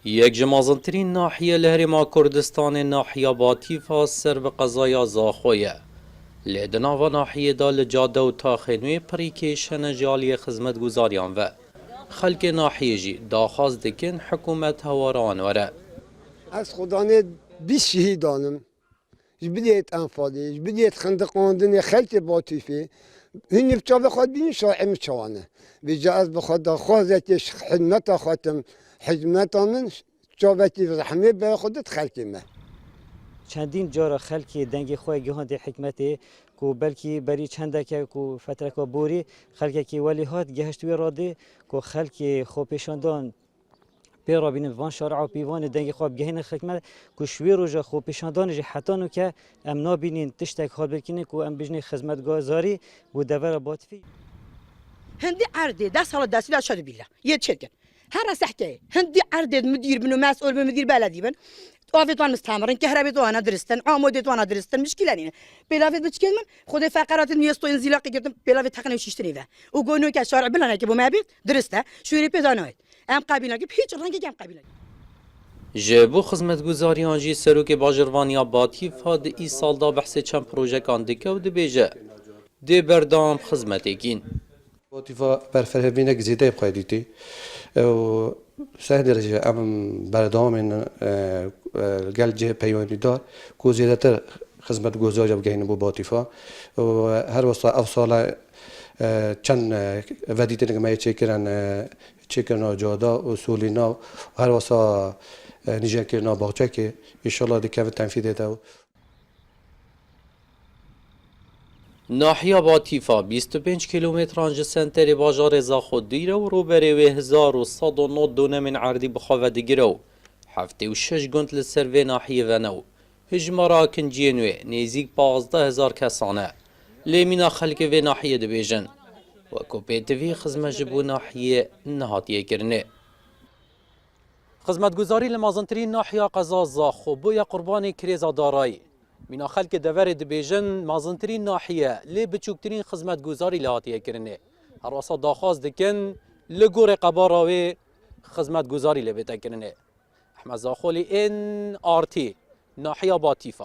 یک جمازنترین ناحیه لهرما کردستان ناحیه باتیفا سر به قضایا زاخویه. لیدنا و ناحیه دال جاده و تاخنوی پریکیشن جالی خدمت گزاریان و خلق ناحیه جی داخواست دکن حکومت هواران وره. از خدانه 20 شهیدانم جبدیت انفالی جبدیت خندقاندن خلق باتیفی هنی بچه خود بین شاعم چوانه بجا از بخواد خواهزتش خدمت خاتم خدمت من چاوتی رحمه به خودت خلقی ما چندین جارا خلکی دنگ خواه گهاند حکمتی کو بلکی بری چنده که کو فتره که بوری خلکی که ولی هات گهشتوی راده کو خلکی خوب پیشاندان پیرا بین وان شارع و پیوان دنگ خواب گهین خدمت کو شوی روزا خوب پیشاندان جه حتی نو که ام نابینین تشتک حال بکنه کو ام بجنی خدمت گذاری بو دور باتفی هندي عردي ده صار ده سلا شاد بالله يتشكل هرس حكاية هندي عردي مدير منو مسؤول من مدير بلدي بن توافيتوان مستعمرين كهربيتوان درستن عموديتوان درستن مشكلة نينا بلافيت بتشكل من خذ فقرات الميستو انزلاقي قدام بلافيت حقنا وشيشتري ذا وقولوا كشارع بلنا كبو ما بيت درسته شو يري بيدانويت ام قابلنا كيف هيك رانك كم قابلنا جبو خدمت گزاریان جی سروک باجروانیا باتیفا د ای سال دا بحث چند پروژه کاندیکه و دبیجه دی بردام خدمت اکین. باتیفا برفرهبینه گزیده بخوایدیتی و سه درجه ام بردام این گل جه پیوانی دار کو زیاده تر خدمت گزاری بگین بو باتیفا و هر وسط افصال چند ودیتی نگمه چکرنا جادا و سولینا و هر وسط نیجه کرنا باغچه که انشالله دیگه تنفیذ ده. ناحیه باتیفا 25 کیلومتر آنج سنتر باجار زاخودیره و روبره و 1109 دونم عردی بخواه دیگره 76 گنت لسر ناحیه و نو هجمارا کنجینوی نیزیک 15000 کسانه لیمینا خلق و ناحیه دبیجن و کوپیتوی خدمت جبو ناحیه نهاتیه کرنه. خدمت گزاری لمازنترین ناحیه قضا زاخو بویا قربان کریزا دارایی مینا خلق دور دبیجن مازنترین ناحیه لی بچوکترین خدمت گزاری لهاتیه کرنه هر واسه داخواست دکن لگور قباراوی خدمت گزاری لبیتا کرنه. احمد زاخولی این آرتی ناحیه باتیفا.